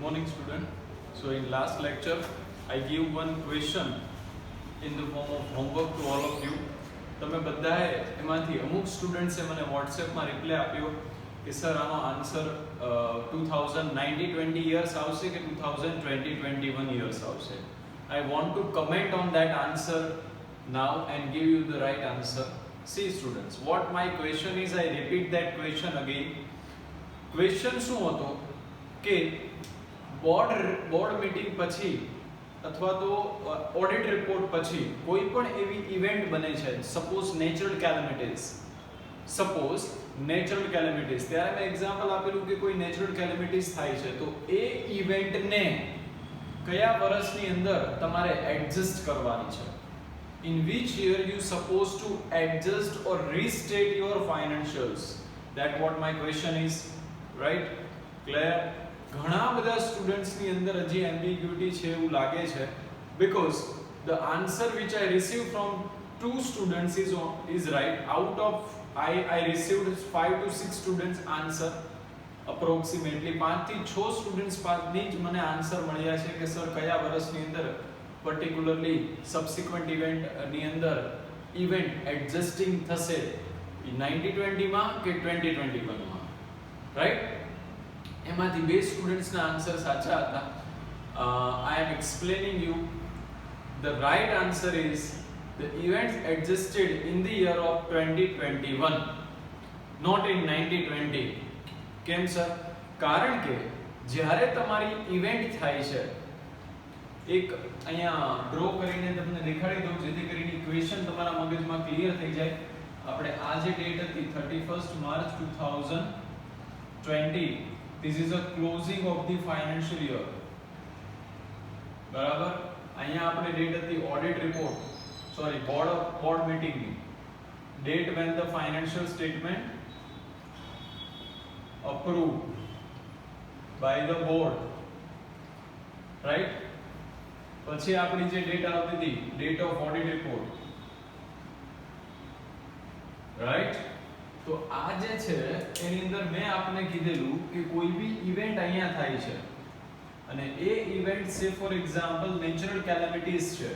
morning student. So in last lecture I give one question in the form of homework to all of you. તમે બધાએ એમાંથી અમુક સ્ટુડન્ટ્સે મને વોટ્સએપમાં reply આપ્યો કે સર આનો આન્સર 2090-20 યર્સ આવશે કે 2020-21 યર્સ આવશે. I want to comment on that answer now and give you the right answer. See students, what my question is, I repeat that question again. Question શું હતો કે board meeting પછી અથવા તો audit report પછી કોઈ પણ એવી ઇવેન્ટ બને છે, સપોઝ નેચરલ કેલેમિટીઝ ત્યારે મેં એક્ઝામ્પલ આપેલું કે કોઈ નેચરલ કેલેમિટીઝ થાય છે તો એ ઇવેન્ટને કયા વર્ષની અંદર તમારે એડજસ્ટ કરવાની છે. In which year you supposed to adjust or restate your financials? That what my question is, right? Clear? ઘણા બધા સ્ટુડન્ટ્સ ની અંદર હજી ambiguity છે એવું લાગે છે, because the answer which I received from two students is right. Out of I received 5 to 6 students answer approximately 5 થી 6 સ્ટુડન્ટ્સ પાસની જ મને આન્સર મળ્યા છે કે સર કયા વર્ષની અંદર particularly subsequent event ની અંદર event adjusting થશે 90-20 માં કે 20-21 માં, right? એમાંથી બે સ્ટુડન્ટ્સ ના આન્સર સાચા હતા. I am explaining you the right answer is the events adjusted in the year of 2021, not in 90-20. કેમ સર? કારણ કે જ્યારે તમારી ઇવેન્ટ થાય છે, એક અહીંયા ડ્રો કરીને તમને દેખાડી દઉં જેથી કરીને ઇક્વેશન તમારા મગજમાં ક્લિયર થઈ જાય. આપણે આ જે ડેટ હતી 31st March 2020, this is a closing of the financial year, બરાબર? અહીંયા આપણે ડેટ હતી audit report, sorry board meeting ની date when the financial statement approved by the board, right? પછી આપણી જે ડેટ આવતી હતી date of audit report, right? તો આ જે છે એની અંદર મેં આપને કીધેલું કે કોઈ બી ઇવેન્ટ અહીંયા થાય છે અને એ ઇવેન્ટ સે ફોર એક્ઝામ્પલ નેચરલ કેલેમિટીઝ છે,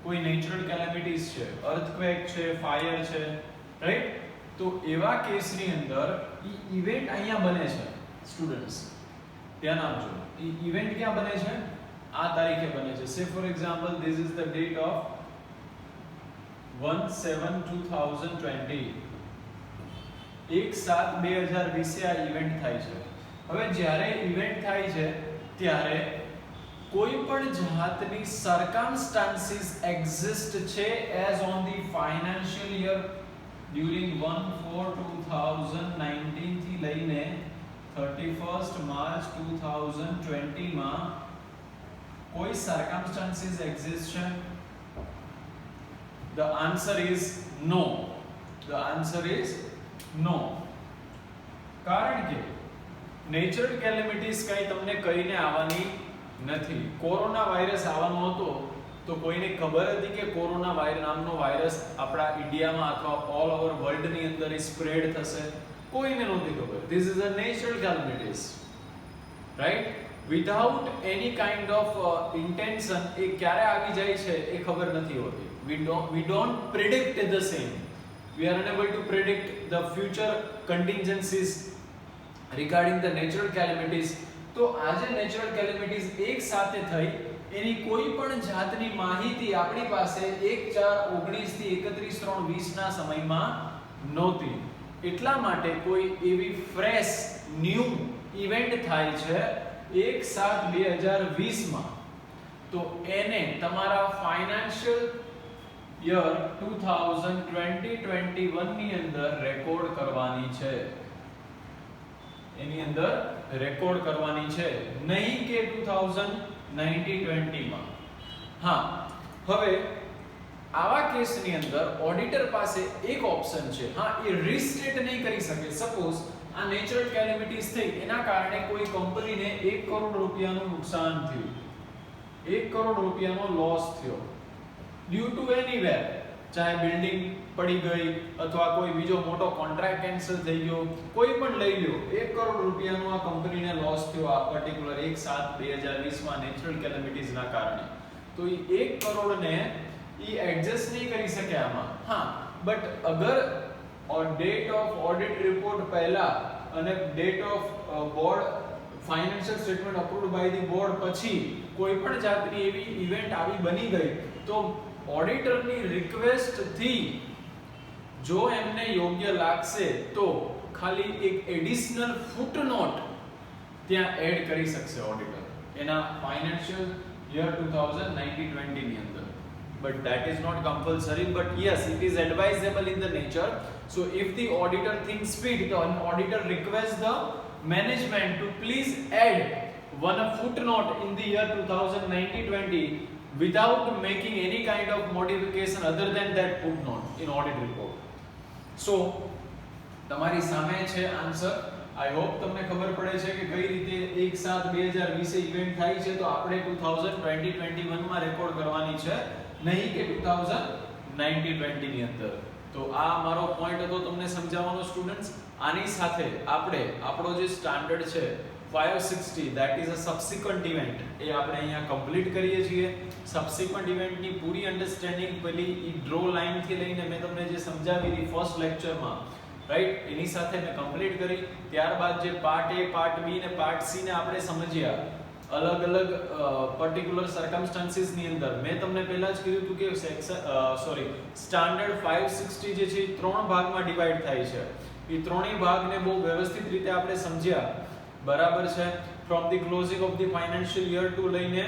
કોઈ નેચરલ કેલેમિટીઝ છે, અર્થક્વેક છે, ફાયર છે, રાઈટ? તો એવા કેસની અંદર ઈ ઇવેન્ટ અહીંયા બને છે સ્ટુડન્ટ્સ, ધ્યાન આપજો. ઈ ઇવેન્ટ ક્યાં બને છે? આ તારીખે બને છે. સે for example this is the date of 1/7/2020, 1/7/2020 આ ઇવેન્ટ થાય છે. હવે જ્યારે ઇવેન્ટ થાય છે ત્યારે કોઈ પણ જાતની circumstances exist છે as on the financial year during 1/4/2019 થી લઈને 31st March 2020 માં કોઈ circumstances exist છે? The answer is no. The answer is no. કારણ કે નેચરલ કેલેમિટીઝ કઈ તમને કહીને આવવાની નથી. કોરોના વાયરસ આવવાનો હતો તો કોઈને ખબર હતી કે કોરોના નામનો વાયરસ આપણા ઇન્ડિયામાં અથવા ઓલ ઓવર વર્લ્ડની અંદર સ્પ્રેડ થશે? કોઈને નહોતી ખબર. This is a natural calamities, right? Without any kind of intention એ ક્યારે આવી જાય છે એ ખબર નથી હોતી. We don't predict the same. We are unable to predict the future contingencies regarding the natural calamities. તો આજે natural calamities એક સાથે થઈ એની કોઈ પણ જાતની માહિતી આપણી પાસે 1/4/19 થી 31/3/20 ના સમયમાં નહોતી. એટલા માટે કોઈ એવી ફ્રેશ ન્યૂ ઇવેન્ટ થાય છે 1/7/2020 માં, તો એને તમારા ફાઇનાન્શિયલ યર 2020-21 ની અંદર રેકોર્ડ કરવાની છે. એની અંદર રેકોર્ડ કરવાની છે, નહીં કે 2019-20 માં. હા, હવે આવા કેસની અંદર ઓડિટર પાસે એક ઓપ્શન છે. હા, એ રીસ્ટેટ નહીં કરી શકે. સપોઝ આ નેચરલ કેલેમિટીઝ થઈ એના કારણે કોઈ કંપનીને 1 કરોડ રૂપિયાનું નુકસાન થયું, 1 કરોડ રૂપિયાનો લોસ થયો, ડ્યુ ટુ એનીવેર, ચાહે બિલ્ડિંગ પડી ગઈ અથવા કોઈ બીજો મોટો કોન્ટ્રાક્ટ કેન્સલ થઈ ગયો, કોઈ પણ લઈ લ્યો, 1 કરોડ રૂપિયાનો આ કંપનીને લોસ થયો આ પર્ટિક્યુલર 1/7/2020 માં નેચરલ કેલેમિટીઝ ના કારણે, તો એ 1 કરોડને એ એડજસ્ટ નહીં કરી શકે આમાં. હા, બટ અગર ડેટ ઓફ ઓડિટ રિપોર્ટ પહેલા અને date of board financial statement approved by the board પછી કોઈ પણ જાતની એવી ઇવેન્ટ આવી બની ગઈ, તો ઓડિટરની રિક્વેસ્ટ થી જો એમને યોગ્ય લાગશે તો ખાલી એક એડિશનલ ફૂટનોટ ત્યાં એડ કરી શકશે ઓડિટર એના ફાઇનાન્શિયલ યર 2019-20 ની અંદર. But that is not compulsory, but yes, it is advisable in the nature. So if the auditor thinks fit, the auditor requests the management to please add one footnote in the year 2019-20 without making any kind of modification other than that footnote in audit report. So તમારી સામે છે answer. I hope તમને ખબર પડે છે કે કઈ રીતે 1/7/2020 ઇવેન્ટ થાય છે, તો આપણે 2020-21 માં રેકોર્ડ કરવાની છે, નહીં કે 2019-20 ની અંદર. તો આ મારો પોઈન્ટ હતો તમને સમજાવવાનો સ્ટુડન્ટ્સ. આની સાથે આપણે આપણો જે સ્ટાન્ડર્ડ છે 560 that is a subsequent event એ આપણે અહીંયા કમ્પ્લીટ કરીએ છીએ. સબસિક્વન્ટ ઇવેન્ટની પૂરી અન્ડરસ્ટેન્ડિંગ પેલી ઈ ડ્રો લાઈન થી લઈને મેં તમને જે સમજાવી હતી ફર્સ્ટ લેક્ચરમાં, રાઈટ, એની સાથે મેં કમ્પ્લીટ કરી. ત્યારબાદ જે પાર્ટ એ, પાર્ટ બી ને પાર્ટ સી ને આપણે સમજ્યા અલગ અલગ પર્ટિક્યુલર સર્કમસ્ટાન્સીસ ની અંદર. મેં તમને પહેલા જ કીધું હતું કે સ્ટાન્ડર્ડ 560 જે છે એ 3 ભાગમાં ડિવાઈડ થાય છે. એ ત્રણેય ભાગને બહુ વ્યવસ્થિત રીતે આપણે સમજ્યા, બરાબર છે. From the closing of the financial year to લઈને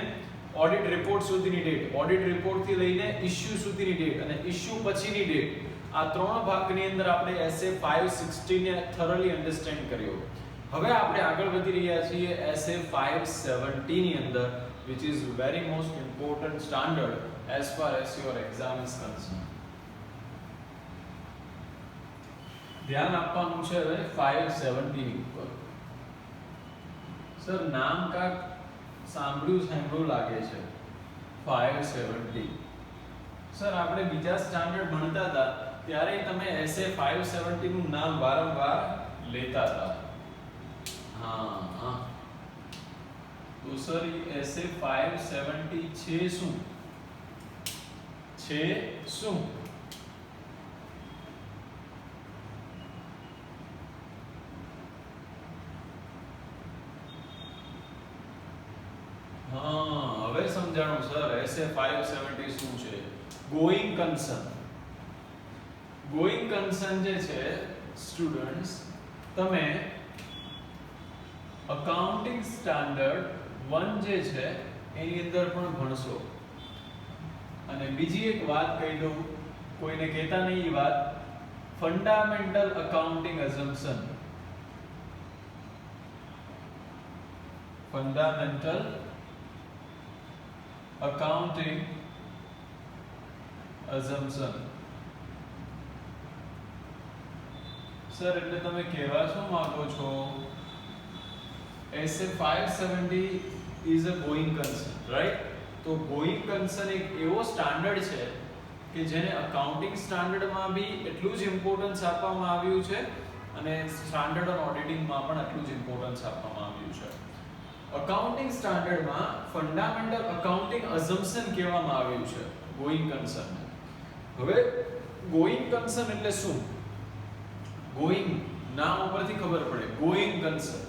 ઓડિટ રિપોર્ટ સુધીની ડેટ, ઓડિટ રિપોર્ટ થી લઈને ઇશ્યુ સુધીની ડેટ અને ઇશ્યુ પછીની ડેટ, આ 3 ભાગની અંદર આપણે SA 560 ને થોરલી અન્ડરસ્ટેન્ડ કર્યો. હવે આપણે આગળ વધી રહ્યા છીએ SA 570 ની અંદર, which is very most important standard as far as your exam is concerned. ધ્યાન આપવાનું છે હવે 570 ની ઉપર. સર નામ કાક સાંભળ્યું લાગે છે 570. સર આપણે બીજા સ્ટાન્ડર્ડ ભણતા હતા ત્યારે તમે SA 570 નું નામ વારંવાર લેતા હતા. હા, તો સર SA 570 છે શું? હવે સમજાણું સર. SA 570 શું છે? Going concern. ગોઈંગ કન્સર્ન જે છે સ્ટુડન્ટ્સ, તમે અકાઉન્ટિંગ સ્ટાન્ડર્ડ 1 જે છે એની અંદર પણ ભણશો. અને બીજી એક વાત કહી દઉં, કોઈને કહેતા નહીં એ વાત, fundamental accounting assumption. Fundamental accounting assumption. Sir એટલે તમે કહેવા શું માંગો છો? SA 570 is a going concern, right? તો going concern એક એવો સ્ટાન્ડર્ડ છે કે જેને અકાઉન્ટિંગ સ્ટાન્ડર્ડમાં બી એટલું જ ઇમ્પોર્ટન્સ આપવામાં આવ્યું છે અને સ્ટાન્ડર્ડ ઓન ઓડિટિંગમાં પણ એટલું જ ઇમ્પોર્ટન્સ આપવામાં આવ્યું છે. અકાઉન્ટિંગ સ્ટાન્ડર્ડમાં ફંડામેન્ટલ અકાઉન્ટિંગ અઝમ્પશન કહેવામાં આવ્યું છે ગોઈંગ કન્સર્ન. હવે ગોઈંગ કન્સર્ન એટલે શું? ગોઈંગ નામ ઉપરથી ખબર પડે, ગોઈંગ કન્સર્ન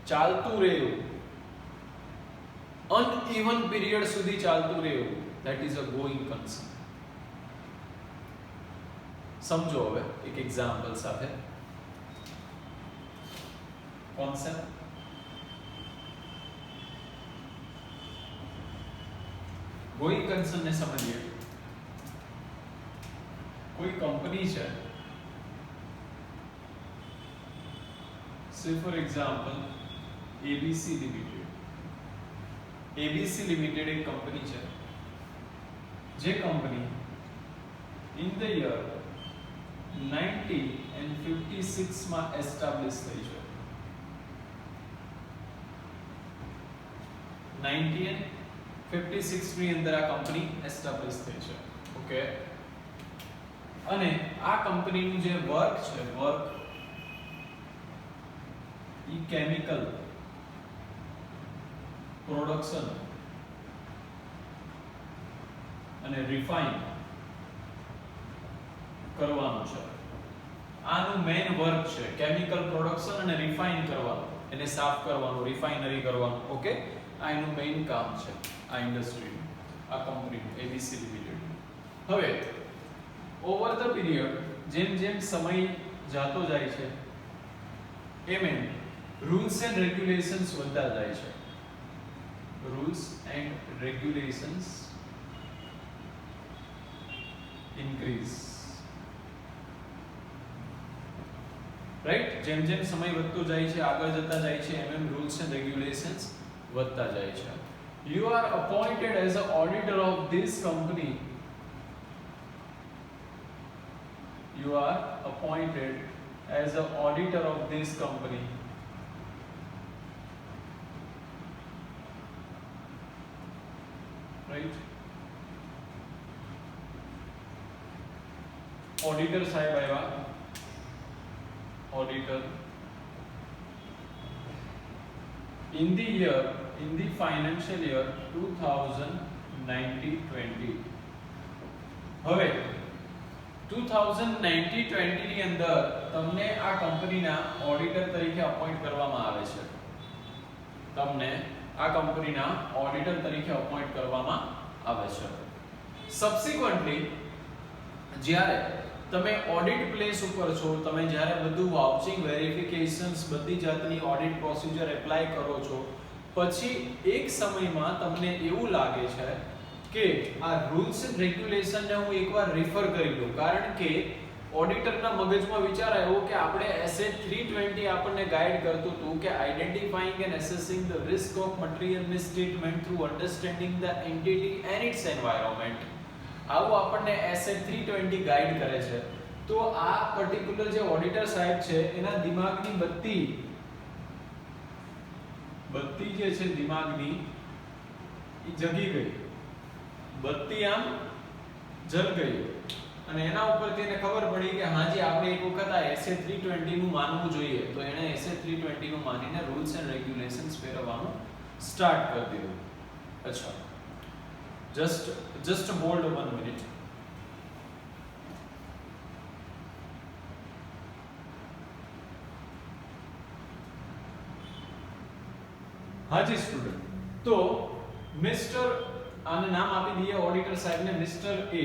ચાલતું રહેવું, અનઇવન પીરિયડ સુધી ચાલતું રહેવું, that is a going concern. સમજો હવે એક એક્ઝામ્પલ સાથે કોન્સેપ્ટ. ગોઈંગ કન્સર્ન ને સમજીએ. કોઈ કંપની છે, say for example ABC Limited. ABC Limited એક કંપની છે જે કંપની in the year 1956 માં એસ્ટાબ્લિશ થઈ છે. 1956 ની અંદર આ કંપની એસ્ટાબ્લિશ થઈ છે. ઓકે, અને આ કંપનીનું જે વર્ક છે વર્ક ઈ કેમિકલ પ્રોડક્શન અને રિફાઇન કરવાનું છે. આનું મેઇન વર્ક છે કેમિકલ પ્રોડક્શન અને રિફાઇન કરવાનું, એને સાફ કરવાનું, રિફાઇનરી કરવાનું. ઓકે, આ એનું મેઇન કામ છે આ ઇન્ડસ્ટ્રીનું, આ કંપનીનું એબીસી લિમિટેડ. હવે ઓવર ધ પીરિયડ જેમ જેમ સમય જાતો જાય છે એમ રૂલ્સ એન્ડ રેગ્યુલેશન્સ વધતા જાય છે. Rules and regulations increase. Right, જેમ જેમ સમય વધતો જાય છે, આગળ જતા જાય છે, એમ રૂલ્સ એન્ડ રેગ્યુલેશન્સ વધતા જાય છે. You are appointed as an auditor of this company. You are appointed as an auditor of this company. Right? Auditor साहेब आया. Auditor. In the financial year 2019-20. હવે 2019-20 ની અંદર તમને આ કંપનીના ઓડિટર તરીકે અપોઇન્ટ કરવામાં આવે છે. તમને આ કંપનીના ઓડિટર તરીકે અપોઇન્ટ કરવામાં આવે છે. સબસિક્વન્ટલી જ્યારે તમે ઓડિટ પ્લેસ ઉપર છો, તમે જ્યારે બધું વાઉચિંગ વેરિફિકેશન્સ બધી જાતની ઓડિટ પ્રોસિજર એપ્લાય કરો છો, પછી એક સમયમાં તમને એવું લાગે છે કે આ રૂલ્સ એન્ડ રેગ્યુલેશનને હું એકવાર રિફર કરી દઉં, કારણ કે ઓડિટરના મગજમાં વિચાર આવ્યો કે આપણે એસેટ 320 આપણને ગાઈડ કરતું હતું કે identifying and assessing the risk of material misstatement through understanding the entity and its environment. આવું આપણને એસેટ 320 ગાઈડ કરે છે. તો આ પર્ટિક્યુલર જે ઓડિટર સાહેબ છે એના દિમાગની બત્તી જે છે દિમાગની એ જગી ગઈ, બત્તી આમ જલ ગઈ અને એના ઉપરથી એને ખબર પડી કે હાજી આપણે એક વખત આ એસએ 320 નું માનવું જોઈએ. તો એણે એસએ 320 નું માનીને રૂલ્સ એન્ડ રેગ્યુલેશન્સ ફેરવવાનું સ્ટાર્ટ કરી દીધું. અચ્છા, just hold 1 minute. હાજી સ્ટુડન્ટ, તો મિસ્ટર આને નામ આપી દઈએ ઓડિટર સાહેબને મિસ્ટર એ.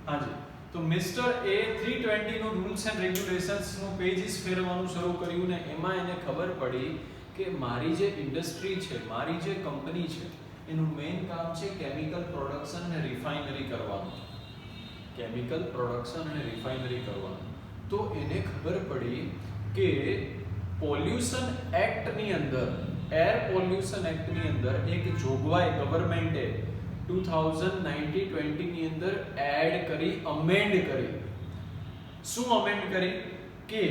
હાજી, તો મિસ્ટર એ 320 નું રૂલ્સ એન્ડ રેગ્યુલેશન્સ નું પેજીસ ફેરવવાનું શરૂ કર્યું ને એમાં એને ખબર પડી કે મારી જે ઇન્ડસ્ટ્રી છે, મારી જે કંપની છે, એનું મેઇન કામ છે કેમિકલ પ્રોડક્શન અને રિફાઇનરી કરવાનું. કેમિકલ પ્રોડક્શન અને રિફાઇનરી કરવાનું. તો એને ખબર પડી કે પોલ્યુશન એક્ટ ની અંદર, એર પોલ્યુશન એક્ટ ની અંદર એક જોગવાઈ ગવર્નમેન્ટે 2019-20 ની અંદર એડ કરી, અમેન્ડ કરી. શું અમેન્ડ કરી કે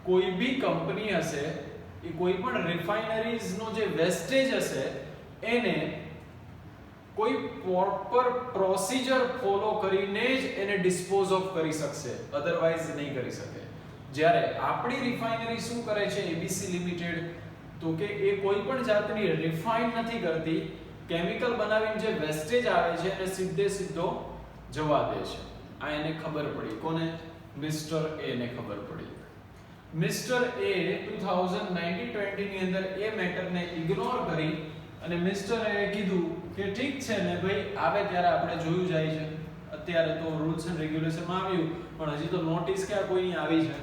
કોઈ બી કંપની હશે એ કોઈ પણ રિફાઇનરીઝ નો જે વેસ્ટેજ હશે એને કોઈ પ્રોપર પ્રોસિજર ફોલો કરીને જ એને ડિસ્પોઝ ઓફ કરી શકશે, અધરવાઇઝ નહીં કરી શકે. જ્યારે આપણી રિફાઇનરી શું કરે છે એબીસી લિમિટેડ, તો કે એ કોઈ પણ જાતની રિફાઇન નથી કરતી, કેમિકલ બનાવીને જે વેસ્ટેજ આવે છે એને સીધો જવા દે છે. આ એને ખબર પડી. કોને? મિસ્ટર એ ને ખબર પડી. મિસ્ટર એ 2019-20 ની અંદર એ મેટરને ઇગ્નોર કરી અને મિસ્ટર એ કીધું કે ઠીક છે ને ભાઈ, આવે ત્યારે આપણે જોયું જાય છે. અત્યારે તો રૂલ્સ એન્ડ રેગ્યુલેશનમાં આવ્યું પણ હજી તો નોટિસ ક્યાં કોઈની આવી છે.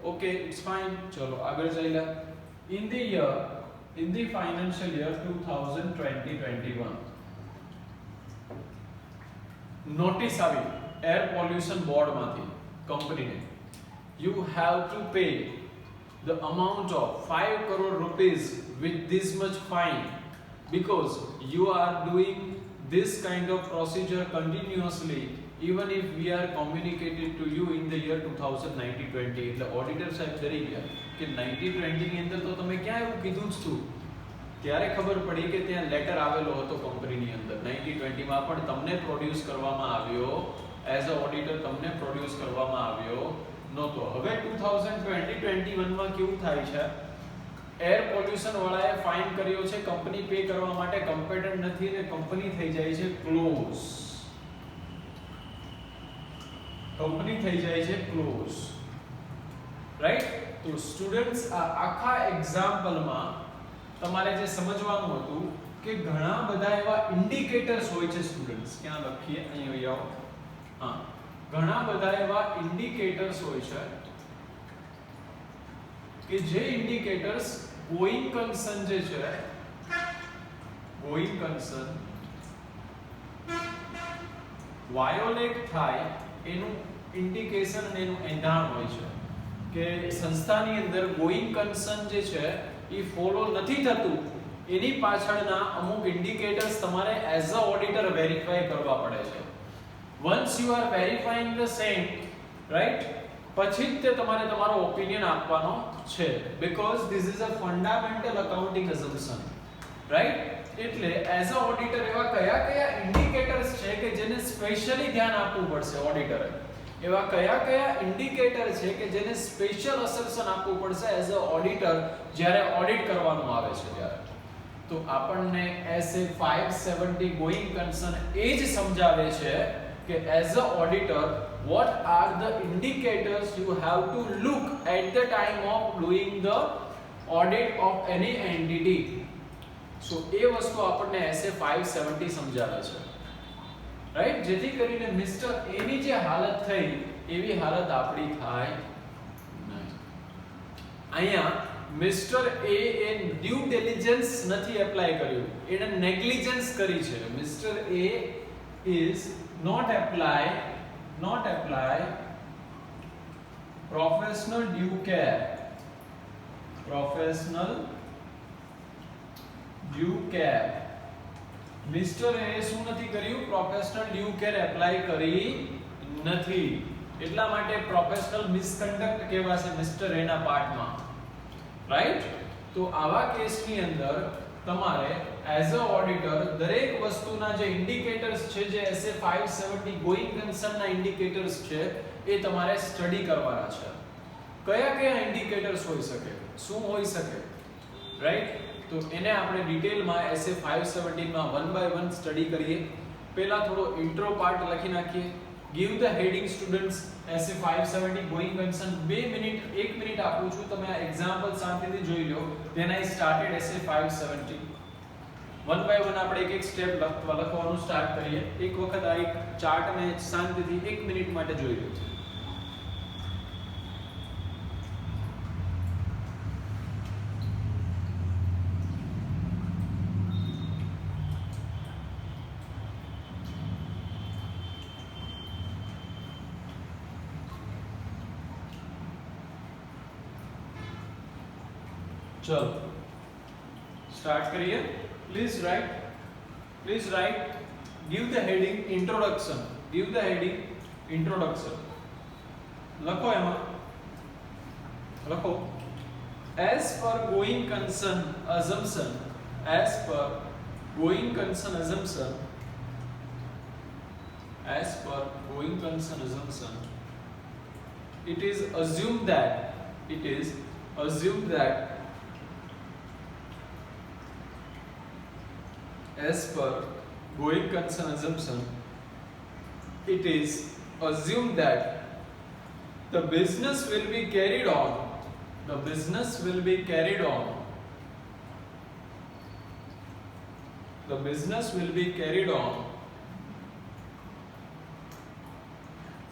Okay, it's fine. ચલો આગળ ચાલ્યા. In the financial year 2020-21 notice આવી એર પોલ્યુશન બોર્ડ માંથી કંપનીને, you have to pay the amount of 5 crore rupees with this much fine because you are doing this kind of procedure continuously even if we are communicated to you in the year 2019-20. એટલે auditor સાહેબ ડરી ગયા કે 19-20 ની અંદર તો તમે ક્યાં એવું કીધું જ હતું ત્યારે ખબર પડી કે ત્યાં લેટર આવેલો હતો કંપનીની અંદર 1920 માં પણ તમને પ્રોડ્યુસ કરવામાં આવ્યો એઝ અ ઓડિટર, તમને પ્રોડ્યુસ કરવામાં આવ્યો નહોતો. હવે 2021 માં કેવું થાય છે, એર પોલ્યુશન વાળાએ ફાઇન કર્યો છે, કંપની પે કરવા માટે કમ્પેટન્ટ નથી ને કંપની થઈ જાય છે ક્લોઝ. કંપની થઈ જાય છે ક્લોઝ, રાઈટ. તો સ્ટુડન્ટ્સ આ આખા એક્ઝામ્પલમાં તમારે જે સમજવાનું હતું કે ઘણા બધા એવા ઇન્ડિકેટર્સ હોય છે સ્ટુડન્ટ્સ. ક્યાં લખીએ, અહીં આવો. હા, ઘણા બધા એવા ઇન્ડિકેટર્સ હોય છે કે જે ઇન્ડિકેટર્સ ગોઈંગ કન્સર્ન જે છે, ગોઈંગ કન્સર્ન વાયોલેટ થાય એનું ઇન્ડિકેશન અને એનું એંધાણ હોય છે કે સંસ્થાની અંદર ગોઈંગ કન્સર્ન જે છે એ ફોલો નથી થતું. એની પાછળના અમુક ઇન્ડિકેટર્સ તમારે એઝ અ ઓડિટર વેરીફાઈ કરવા પડે છે. Once you are verifying the same, right, પછી જ તે તમારે તમારો ઓપિનિયન આપવાનો છે, because this is a fundamental accounting assumption, right. એટલે એઝ અ ઓડિટર એવા કયા કયા ઇન્ડિકેટર્સ છે કે જેને સ્પેશિયલી ધ્યાન આપવું પડશે ઓડિટરે? એવા કયા કયા ઇન્ડિકેટર છે કે જેને સ્પેશિયલ અસર્શન આપવું પડશે એઝ અ ઓડિટર જ્યારે ઓડિટ કરવાનું આવે છે ત્યારે? તો આપણને એસએ 570 ગોઈંગ કન્સર્ન એ જ સમજાવે છે કે as a auditor what are the indicators you have to look at the time of doing the audit of any entity. So એ વસ્તુ આપણને એસએ 570 સમજાવે છે, રાઈટ. જેથી કરીને મિસ્ટર એ ની જે હાલત થઈ એવી હાલત આપણી થાય નહીં. અહીંયા મિસ્ટર એ ડ્યુ ડિલિજન્સ નથી એપ્લાય કર્યું, એને નેગ્લિજન્સ કરી છે. Mister A is not apply professional due care, professional due care. Mister A શું નથી કર્યું? પ્રોફેશનલ ડ્યુ કેર એપ્લાય કરી નથી. એટલા માટે પ્રોફેશનલ મિસકન્ડક્ટ કહેવાશે મિસ્ટર એ ના પાર્ટમાં, રાઈટ. તો આવા કેસની અંદર તમારે એઝ અ ઓડિટર દરેક વસ્તુના જે ઇન્ડિકેટર્સ છે, જે એસએ 570 ગોઈંગ કન્સર્નના ઇન્ડિકેટર્સ છે, એ તમારે સ્ટડી કરવાના છે. કયા કયા ઇન્ડિકેટર્સ હોઈ શકે, શું હોઈ શકે, રાઈટ. તો એને આપણે ડિટેલમાં એસએ 570 માં 1 by 1 સ્ટડી કરીએ. પહેલા થોડો ઇન્ટ્રો પાર્ટ લખી નાખીએ. Give the heading students SA 570 going concern. 2 minute 1 minute આપું છું, તમે આ એક્ઝામ્પલ શાંતિથી જોઈ લો. Then I started SA 570. 1 by 1 આપણે એક એક સ્ટેપ લખવાનું સ્ટાર્ટ કરીએ. એક વખત આ એક ચાર્ટને શાંતિથી 1 મિનિટ માટે જોઈ લો. चलो स्टार्ट करिए. Please write give the heading introduction. Give the heading introduction. लखो एमा लखो as per going concern assumption, as per going concern assumption, as per going concern assumption, it is assumed that as per going concern assumption, it is assumed that the business will be carried on. The business will be carried on. The business will be carried on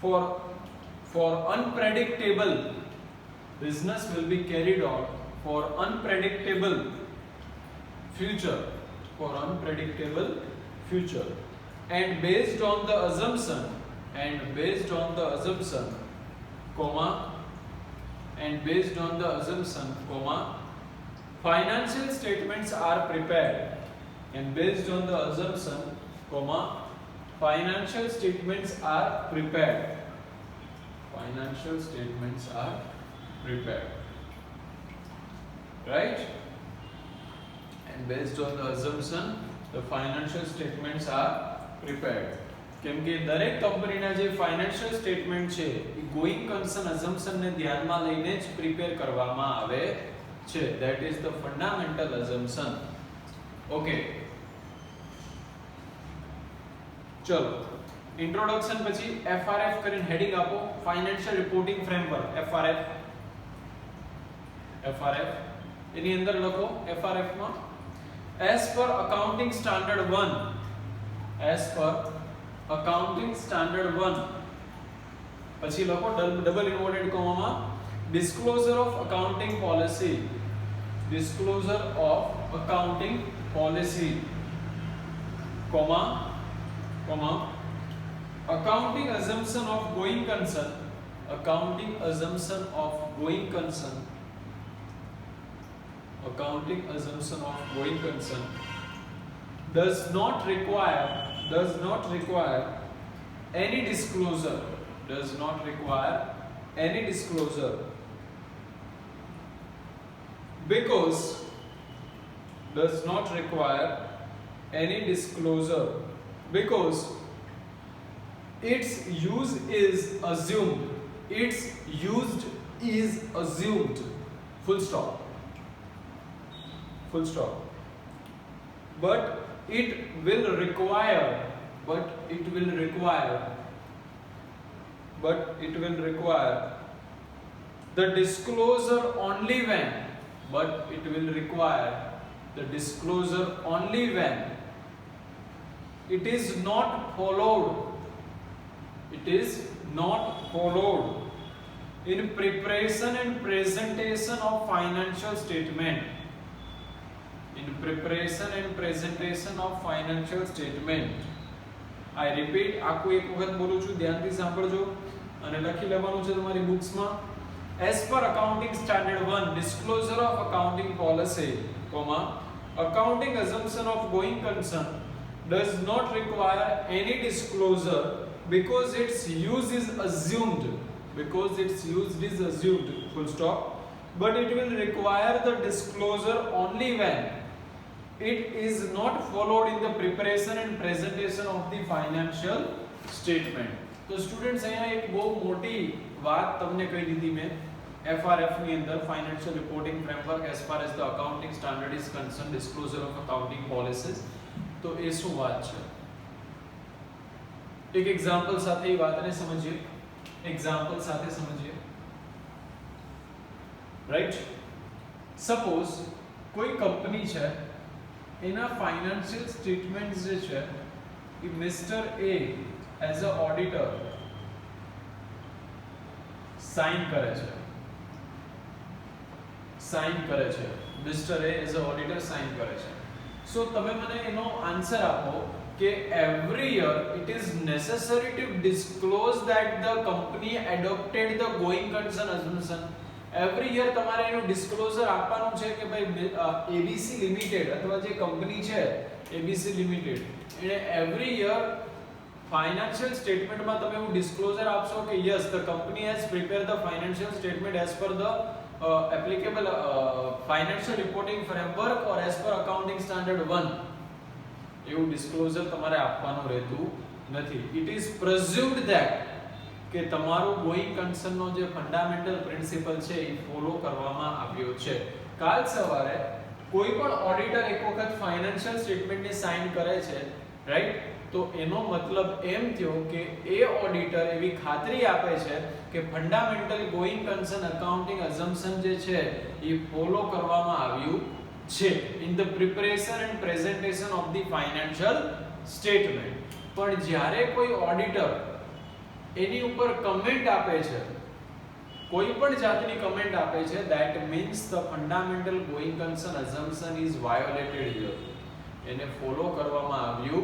for unpredictable. Business will be carried on for unpredictable future. For unpredictable future, and based on the assumption, financial statements are prepared, and based on the assumption, financial statements are prepared. Financial statements are prepared, right? and based on the assumption the financial statements are prepared. કેમ કે દરેક કંપનીના જે financial statement છે એ going concern assumption ને ધ્યાનમાં લઈને જ પ્રિપેર કરવામાં આવે છે. That is the fundamental assumption. Okay, ચલો ઇન્ટ્રોડક્શન પછી એફઆરએફ કરીને હેડિંગ આપો. Financial reporting framework FRF. એની અંદર લખો એફઆરએફ માં as per accounting standard 1, as per accounting standard 1 પછી લખો ડબલ ઇન્વર્ટેડ કોમામાં disclosure of accounting policy, disclosure of accounting policy comma accounting assumption of going concern, accounting assumption of going concern, accounting assumption of going concern does not require any disclosure, does not require any disclosure because does not require any disclosure because its use is assumed, its used is assumed, full stop, but it will require the disclosure only when, but it will require the disclosure only when it is not followed in preparation and presentation of financial statement, in preparation and presentation of financial statement. I repeat, આખું એક વખત બોલું છું, ધ્યાનથી સાંભળજો અને લખી લેવાનું છે તમારી બુક્સમાં. As per accounting standard 1, disclosure of accounting policy, accounting assumption of going concern does not require any disclosure because its use is assumed, full stop, but it will require the disclosure only when it is not followed in the preparation and presentation of the financial statement. તો students અહીંયા એક બહુ મોટી વાત તમને કહી દીધી મેં. એફઆરએફ ની અંદર financial reporting framework as far as the accounting standard is concern, disclosure of accounting policies. તો એ શું વાત છે? એક એક્ઝામ્પલ સાથે એ વાતને સમજીએ, એક્ઝામ્પલ સાથે સમજીએ. રાઈટ, સપોઝ કોઈ કંપની છે, એના ફાઇનાન્શિયલ સ્ટેટમેન્ટ્સ જે છે એ mister A as a auditor sign કરે છે, mister A as a auditor sign કરે છે. સો તમે મને એનો આન્સર આપો કે every year it is necessary to disclose that the company adopted the going concern assumption. every year તમારે એનું ડિસ્ક્લોઝર આપવાનું છે કે ભાઈ ABC લિમિટેડ અથવા જે કંપની છે ABC લિમિટેડ એને every year ફાઇનાન્શિયલ સ્ટેટમેન્ટમાં તમે એવું ડિસ્ક્લોઝર આપશો કે yes the company has prepared the financial statement as per the applicable financial reporting framework or as per accounting standard 1. એવું ડિસ્ક્લોઝર તમારે આપવાનું રહેતું નથી. ઇટ ઇઝ પ્રેઝ્યુમ્ડ ધેટ કે તમારું ગોઈંગ કન્સર્નનો જે ફંડામેન્ટલ પ્રિન્સિપલ છે એ ફોલો કરવામાં આવ્યો છે. કાલ સવારે કોઈ પણ ઓડિટર એક વખત ફાઇનાન્શિયલ સ્ટેટમેન્ટની સાઇન કરે છે, રાઈટ, તો એનો મતલબ એમ થયો કે એ ઓડિટર એવી ખાતરી આપે છે કે fundamental going concern accounting assumption જે છે એ ફોલો કરવામાં આવ્યું છે in the preparation and presentation of the financial statement. પણ જ્યારે કોઈ ઓડિટર એની ઉપર કમેન્ટ આપે છે, કોઈ પણ જાતની કમેન્ટ આપે છે, that means the fundamental going concern assumption is violated here. એને ફોલો કરવામાં આવ્યું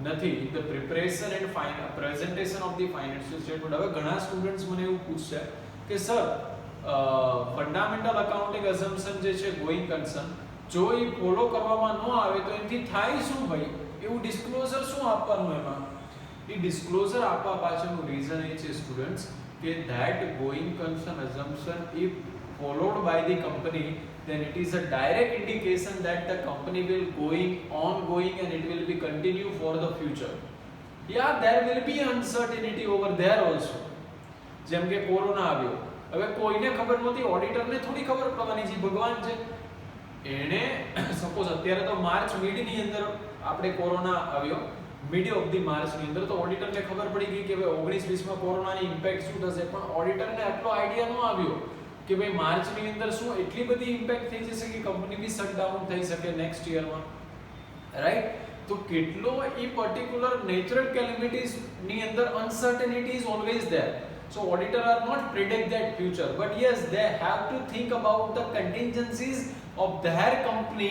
નથી in the preparation and presentation of the financial statement. હવે ઘણા સ્ટુડન્ટ્સ મને એવું પૂછશે કે સર ફંડામેન્ટલ અકાઉન્ટિંગ અઝમ્પશન જે છે ગોઈંગ કન્સર્ન જો એ ફોલો કરવામાં ન આવે તો એનાથી થાય શું ભાઈ? એવું ડિસ્ક્લોઝર શું આપવાનું એમાં? એ ડિસ્ક્લોઝર આપવા પાછળનું રીઝન એ છે સ્ટુડન્ટ્સ કે that going concern assumption if followed by the company then it is a direct indication that the company will going and it will be continue for the future. Yeah, there will be uncertainty over there also. જેમ કે corona આવ્યો, હવે કોઈને ખબર નહોતી, ઓડિટરને થોડી ખબર પડવાની છે, ભગવાન છે એને સપોઝ અત્યારે તો માર્ચ મિડની અંદર આપણે કોરોના આવ્યો, મિડ ઓફ ધી માર્ચની અંદર, તો ઓડિટરને ખબર પડી ગઈ કે ભાઈ 19-20 માં કોરોનાની ઇમ્પેક્ટ શું થશે, પણ ઓડિટરને આટલો આઈડિયા ન આવ્યો કે ભાઈ માર્ચની અંદર શું એટલી બધી ઇમ્પેક્ટ થઈ જશે કે કંપની બી શટડાઉન થઈ શકે નેક્સ્ટ યરમાં, રાઈટ? તો કેટલો એ પર્ટિક્યુલર નેચરલ કેલેમિટીઝ ની અંદર uncertainty is always there. So auditor are not predict that future, but yes, they have to think about the contingencies of their company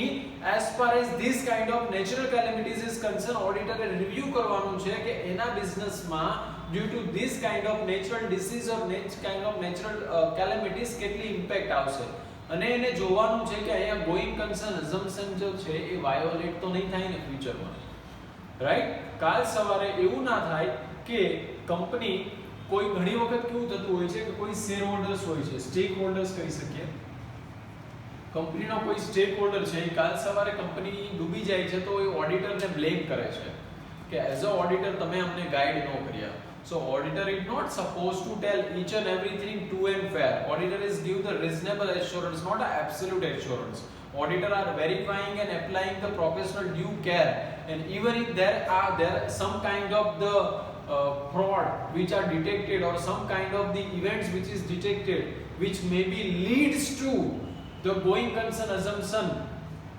as far as this kind of natural calamities is concerned. Auditor A review કરવાનું છે કે એના બિઝનેસમાં due to this kind of natural disease or kind of natural calamities કેટલી impact આવશે, અને એને જોવાનું છે કે અહીંયા going concern assumption જો છે એ વાયોલેટ તો નહીં થાય ને ફ્યુચરમાં, રાઈટ? કાલ સવારે એવું ના થાય કે કંપની કોઈ ઘણી વખત કેવું થતું હોય છે કે કોઈ શેર હોલ્ડર્સ હોય છે, સ્ટેક હોલ્ડર્સ કહી શકીએ, કંપનીનો કોઈ સ્ટેક હોલ્ડર છે, કાલ સવારે કંપની ડૂબી જાય છે તો એ ઓડિટરને બ્લેમ કરે છે કે એઝ અ ઓડિટર તમે અમને ગાઈડ ન કર્યા. So auditor is not suppose to tell each and everything true and fair. Auditor is give the reasonable assurance, not an absolute assurance. Auditor are verifying and applying the professional due care, and even if there are some kind of the fraud which are detected or some kind of the events which is detected which maybe leads to the going concern assumption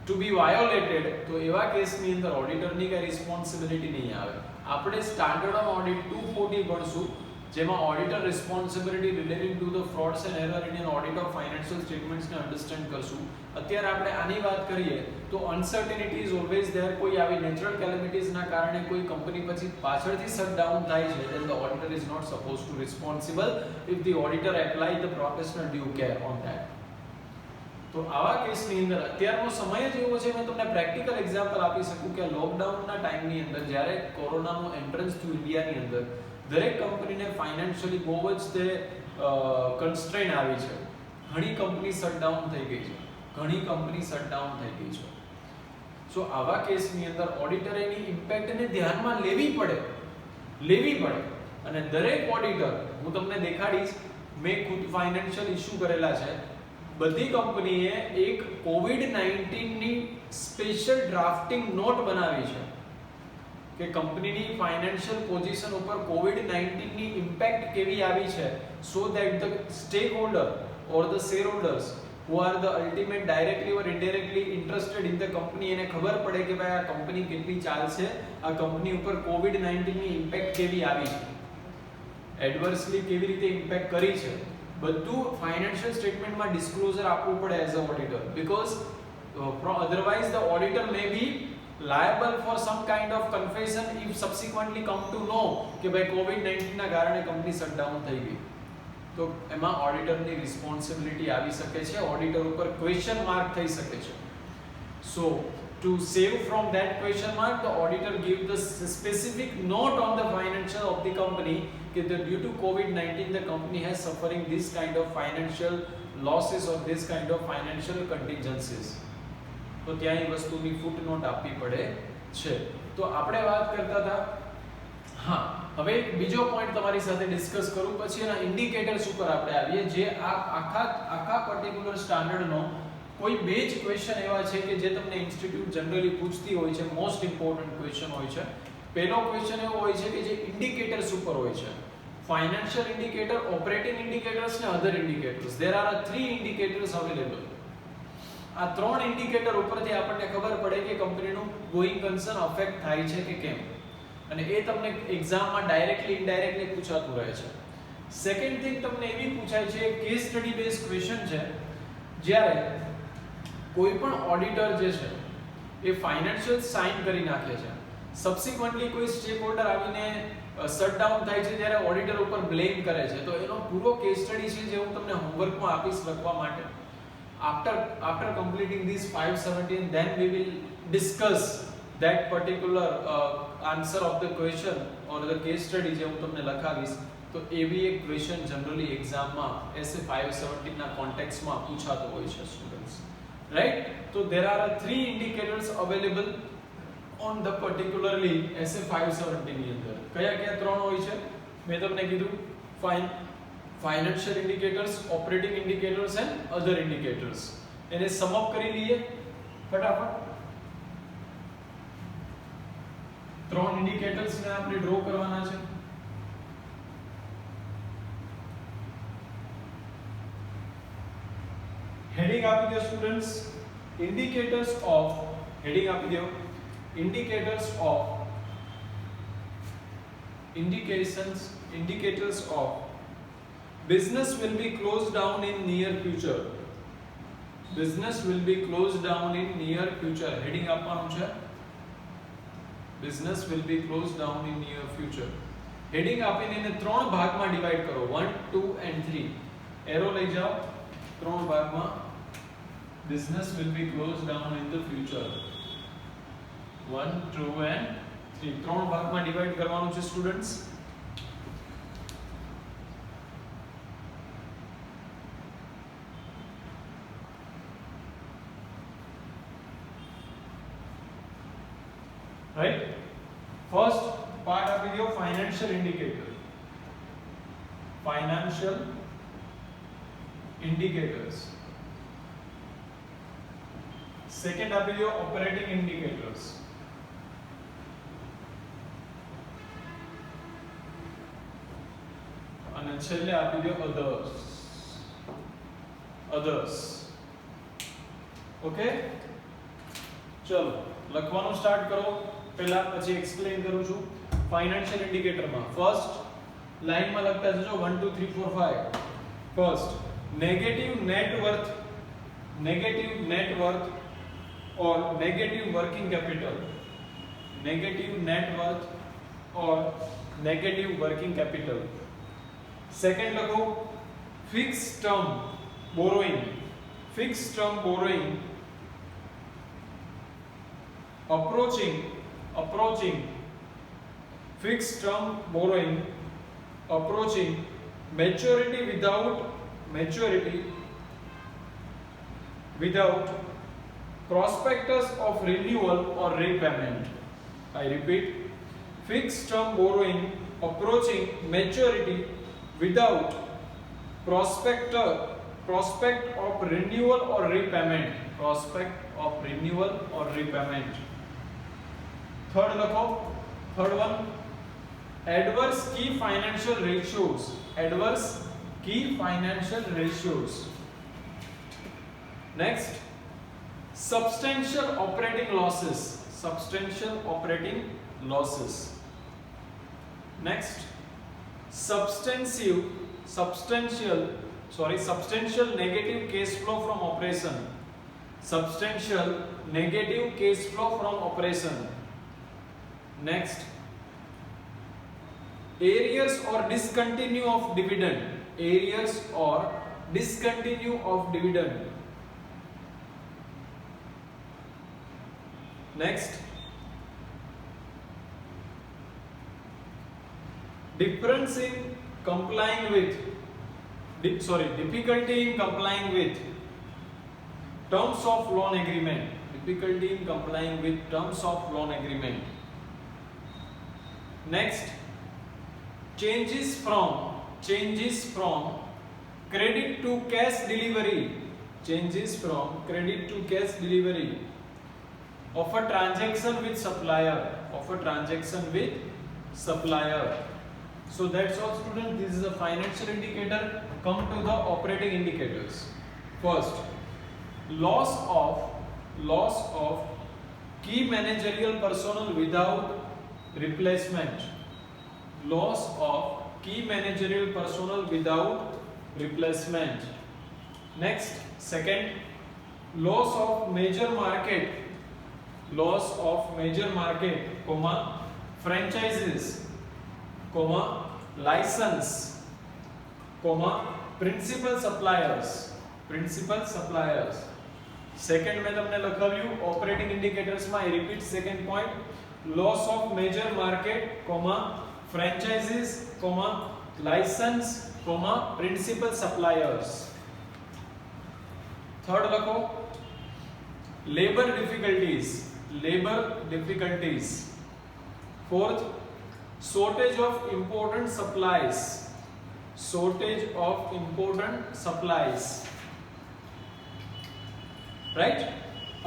to be violated, તો એવા કેસની અંદર ઓડિટરની કઈ responsibility નહીં આવે. આપણે standard on audit 240 ભણશું, જેમાં auditor responsibility relating to the frauds and error in audit of financial સ્ટેટમેન્ટ્સને અન્ડરસ્ટેન્ડ કરશું. અત્યારે આપણે આની વાત કરીએ તો અનસર્ટેનિટી ઇઝ ઓલવેઝ ધેર. કોઈ આવી નેચરલ કેલેમિટીઝના કારણે કોઈ કંપની પછી પાછળથી શટડાઉન થાય છે, then the auditor is not supposed to responsible if the auditor apply the professional due care on that. તો આવા કેસની અંદર અત્યારનો સમય જ એવો છે, મેં તમને પ્રેક્ટિકલ એક્ઝામ્પલ આપી શકું કે લોકડાઉનના ટાઈમની અંદર જ્યારે કોરોનાનું એન્ટ્રન્સ થયું ઇન્ડિયાની અંદર, દરેક કંપનીને ફાઇનાન્શિયલી બહુ જ તે કન્સ્ટ્રેન આવી છે. ઘણી કંપની શટડાઉન થઈ ગઈ છે, ઘણી કંપની શટડાઉન થઈ ગઈ છે. સો આવા કેસની અંદર ઓડિટરે એની ઇમ્પેક્ટને ધ્યાનમાં લેવી પડે. અને દરેક ઓડિટર હું તમને દેખાડીશ, મેં ખુદ ફાઇનાન્શિયલ ઇશ્યુ કરેલા છે. બધી કંપનીએ એક COVID-19 ની સ્પેશિયલ ડ્રાફ્ટિંગ નોટ બનાવી છે કે કંપનીની ફાઇનાન્શિયલ પોઝિશન ઉપર COVID-19 ની ઇમ્પેક્ટ કેવી આવી છે, so that the stack holder or the share holders who are the ultimate directly or indirectly interested in the company, એને ખબર પડે કે ભાઈ આ કંપની કેટલી ચાલશે, આ કંપની ઉપર COVID-19 ની ઇમ્પેક્ટ કેવી આવી છે, એડવર્સલી કેવી રીતે ઇમ્પેક્ટ કરી છે, બધું ફાઇનાન્શિયલ સ્ટેટમેન્ટમાં ડિસ્ક્લોઝર આપવું પડે as a auditor, because otherwise the auditor may be liable for some kind of confession if subsequently come to know કે ભાઈ COVID-19 ના કારણે કંપની શટડાઉન થઈ ગઈ. તો એમાં ઓડિટરની રિસ્પોન્સિબિલિટી આવી શકે છે, ઓડિટર ઉપર ક્વેશ્ચન માર્ક થઈ શકે છે. સો to save from that question mark, the auditor give the specific note on the financial of the company that due to COVID-19 the company has suffering this kind of financial losses or this kind of financial contingencies. તો ત્યાં એ વસ્તુની footnote આપવી પડે છે. તો આપણે વાત કરતા હતા, હા હવે એક બીજો પોઈન્ટ તમારી સાથે ડિસ્કસ કરું, પછી એના ઇન્ડિકેટર્સ ઉપર આપણે આવીએ, જે આ આખા પર્ટિક્યુલર સ્ટાન્ડર્ડનો કોઈ બે જ ક્વેશ્ચન એવા છે કે જે તમને ઇન્સ્ટિટ્યૂટ જનરલી પૂછતી હોય છે, મોસ્ટ ઇમ્પોર્ટન્ટ ક્વેશ્ચન હોય છે. પહેલો ક્વેશ્ચન એવો હોય છે કે જે ઇન્ડિકેટર્સ ઉપર હોય છે, ફાઇનાન્શિયલ ઇન્ડિકેટર, ઓપરેટિંગ ઇન્ડિકેટર્સ ને other indicators. There are 3 indicators available. આ 3 ઇન્ડિકેટર ઉપરથી આપણને ખબર પડે કે કંપનીનું ગોઈંગ કન્સર્ન અફેક્ટ થાય છે કે કેમ, અને એ તમને એક્ઝામમાં ડાયરેક્ટલી ઇનડાયરેક્ટલી પૂછાતું રહે છે. સેકન્ડ થિંગ તમને એવી પૂછાય છે, કેસ સ્ટડી બેઝ ક્વેશ્ચન છે, જ્યારે કોઈ પણ ઓડિટર જે છે એ ફાઇનાન્શિયલ સાઇન કરી નાખે છે, સબસિક્વન્ટલી કોઈ સ્ટેક હોલ્ડર આવીને શટડાઉન થાય છે ત્યારે ઓડિટર ઉપર બ્લેમ કરે છે, તો એનો પૂરો કેસ સ્ટડી છે જે હું તમને હોમવર્કમાં આપીશ લખવા માટે. after completing these 517, then we will discuss that particular answer of the question or the case study જે હું તમને લખાવીશ. તો એવી એક ક્વેશ્ચન જનરલી એક્ઝામમાં એસે 517 ના કોન્ટેક્સ્ટમાં પૂછાતો હોય છે students. right? So there are three indicators available on the particularly SA 570 ની અંદર. કયા કયા ત્રણ હોય છે મેં તમને કીધું, financial indicators, operating indicators and other indicators. એને સમ અપ કરી લઈએ ફટાફટ. ત્રણ indicators ને આપણે ડ્રો કરવાના છે. હેડિંગ આપી દો સ્ટુડન્ટ્સ, indicators of, હેડિંગ આપી દો, indicators of business will be closed down in near future. Business will be closed down in near future. Heading આપવાનું છે, business will be closed down in near future. Heading આપીને એને ત્રણ ભાગમાં divide કરો, 1 2 and 3. Arrow લઈ જાઓ, ત્રણ ભાગમાં business will be closed down in the future. 1 2 and 3 ત્રણ ભાગમાં ડિવાઇડ કરવાનું છે સ્ટુડન્ટ્સ. Right? First part આપી દો financial indicator. Financial indicators. Second આપી દો operating indicators. અને છેલ્લે આપી દો others. ઓકે, ચલો લખવાનું સ્ટાર્ટ કરો. પહેલા પછી એક્સપ્લેન કરું છું. ફાઇનાન્શિયલ ઇન્ડિકેટર માં ફર્સ્ટ લાઈન માં લખતા જજો 1 2 3 4 5. First negative net worth or negative working capital. Negative net worth or negative working capital. Second લખો fixed term borrowing. Fixed term borrowing approaching fixed term borrowing approaching maturity without prospectus of renewal or repayment. I repeat, fixed term borrowing approaching maturity without prospect of renewal or repayment. Prospect of renewal or repayment. Third લખો, third one, adverse key financial ratios. Adverse key financial ratios. Next, substantial operating losses. Substantial operating losses. Next, substantial negative cash flow from operation. Substantial negative cash flow from operation. Next, arrears or discontinue of dividend. Arrears or discontinue of dividend. Next, difficulty in complying with terms of loan agreement. Difficulty in complying with terms of loan agreement. Next, changes from credit to cash delivery. Changes from credit to cash delivery of a transaction with supplier. So that's all students. This is a financial indicator. Come to the operating indicators. First, loss of key managerial personnel without replacement. Loss of key managerial personnel without replacement. Next, second, loss of major market, franchises, license, principal suppliers. Second में તમને લખાવ્યું operating indicators માં. I repeat second point, loss of major market, franchises, license, principal suppliers. Third લખો labor difficulties. Fourth, shortage of important supplies. Right?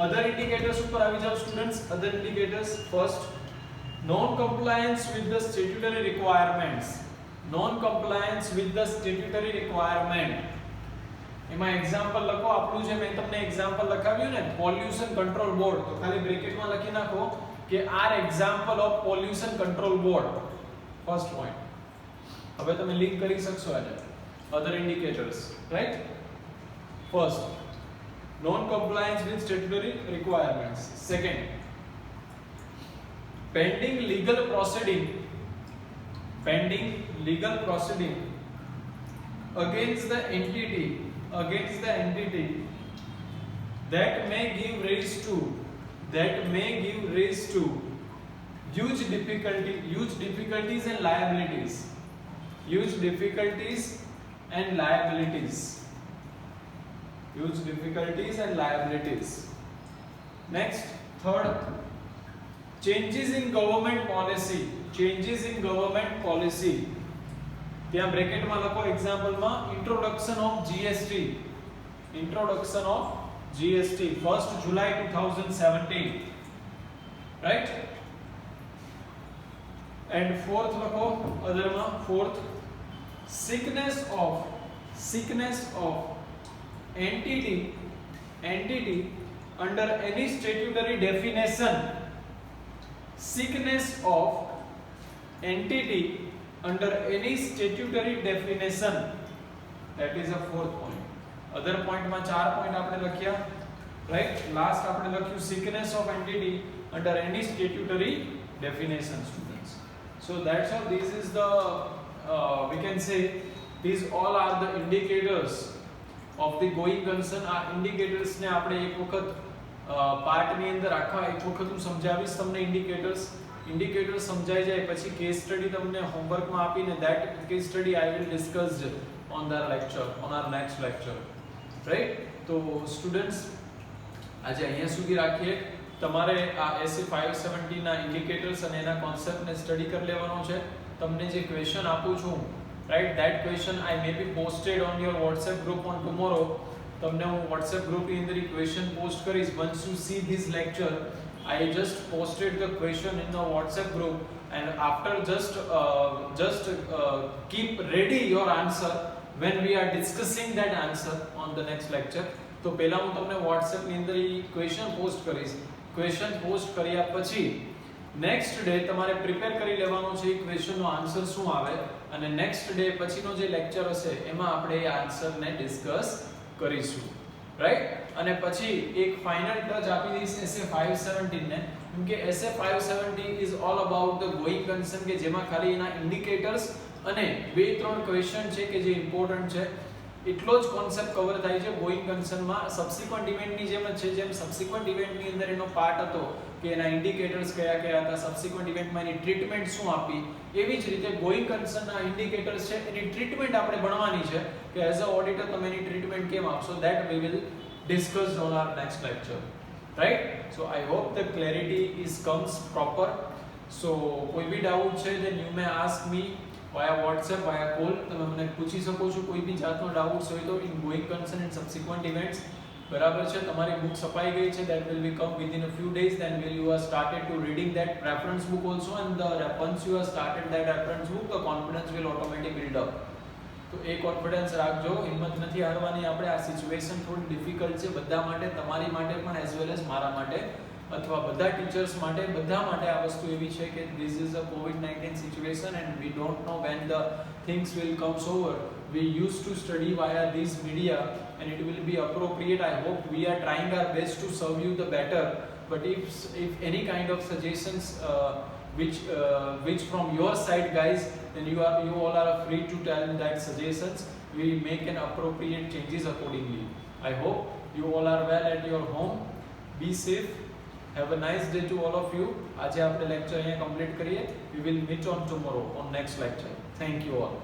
Other indicators ઉપર આવી જાઓ students. Other indicators. First, non compliance with the statutory requirements. એમાં example લખો. આપણું જે મેં તમને એક્ઝામ્પલ લખાવ્યું ને પોલ્યુશન કંટ્રોલ બોર્ડ, તો ખાલી બ્રેકેટમાં લખી નાખો કે are example of pollution control board. First point. હવે તમે લિંક કરી શકશો આને. Other indicators, right? First, non compliance with statutory requirements. Second, pending legal proceeding against the entity that may give rise to huge difficulties and liabilities. Next, third, changes in government policy. ત્યાં બ્રેકેટમાં લખો એક્ઝામ્પલમાં introduction of GST 1st July 2017, right? And fourth લખો અધરમાં. fourth, sickness of entity under any statutory definition. That is a fourth point. Other point માં 4 point આપણે લખ્યા, right? Last આપણે લખ્યું sickness of entity under any statutory definition, students. So that's how this is the we can say these all are the indicators of the going concern. આ indicators ને આપણે એક વખત પાર્ટ ની અંદર આખા એક વખત હું સમજાવીશ તમને. ઇન્ડિકેટર્સ સમજાઈ જાય પછી કેસ સ્ટડી તમને હોમવર્કમાં આપીને that case study I will discuss on our next lecture, right? તો સ્ટુડન્ટ્સ આજે અહીંયા સુધી રાખીએ. તમારે આ SC 570 ના ઇન્ડિકેટર્સ અને એના કોન્સેપ્ટને સ્ટડી કરી લેવાનો છે. તમને જે ક્વેશ્ચન આપું છું, right, that question I may be posted on your WhatsApp group on tomorrow. તમને હું WhatsApp group ની અંદર ક્વેશ્ચન પોસ્ટ કરીશ. once you see this lecture, I just posted the question in the WhatsApp group, and after just keep ready your answer when we are discussing that answer on the next lecture. તો પહેલા હું તમને WhatsApp ની અંદર એ question post કરીશ. Question post કર્યા પછી next day તમારે પ્રિપેર કરી લેવાનું છે એ ક્વેશ્ચનનો આન્સર શું આવે, અને નેક્સ્ટ ડે પછીનો જે લેક્ચર હશે એમાં આપણે એ આન્સરને ડિસ્કસ કરીશું, રાઈટ? અને પછી એક ફાઇનલ ટચ આપી દઈશ SA 517 ને, કેમ કે SA 517 is all about the going concern, કે જેમાં ખાલી એના ઇન્ડિકેટર્સ અને 2-3 ક્વેશ્ચન છે કે જે ઇમ્પોર્ટન્ટ છે. એટલો જ કોન્સેપ્ટ કવર થાય છે ગોઈંગ કન્સર્નમાં. સબસિક્વન્ટ ઇવેન્ટની જેમ જ છે. જેમ સબસિક્વન્ટ ઇવેન્ટની અંદર એનો પાર્ટ હતો કે એના ઇન્ડિકેટર્સ કયા હતા, સબસિક્વન્ટ ઇવેન્ટમાં એની ટ્રીટમેન્ટ શું આપી, એવી જ રીતે ગોઈંગ કન્સર્નના ઇન્ડિકેટર્સ છે એની ટ્રીટમેન્ટ આપણે ભણવાની છે કે એઝ અ ઓડિટર તમે એની ટ્રીટમેન્ટ કેમ આપશો. That we will discuss on our next lecture, right? So I hope the clarity is comes proper. So કોઈ બી ડાઉટ છે then you may ask me via WhatsApp, via call. તમે મને પૂછી શકો છો કોઈ બી જાતનો ડાઉટ્સ હોય તો in going concern and subsequent events. બરાબર છે? તમારી બુક છપાઈ ગઈ છે, that will be come within a few days. Then will you have started to reading that reference book also, and once you have started that reference book, the confidence will automatically build up. તો એ confidence રાખજો, હિંમત નથી હારવાની આપણે. આ situation થોડી difficult છે બધા માટે, તમારી માટે પણ એઝ વેલ એઝ મારા માટે, અથવા બધા ટીચર્સ માટે, બધા માટે આ વસ્તુ એવી છે કે this is a COVID-19 situation and we don't know when the things will comes over. We used to study via this media and it will be appropriate. I hope we are trying our best to serve you the better, but if any kind of suggestions which from your side guys, then you all are free to tell that suggestions. We make an appropriate changes accordingly. I hope you all are well at your home. Be safe. Have a nice day to all of you. આજે આપણે lecture અહીંયા complete કરીએ. We will meet on tomorrow on next lecture. Thank you all.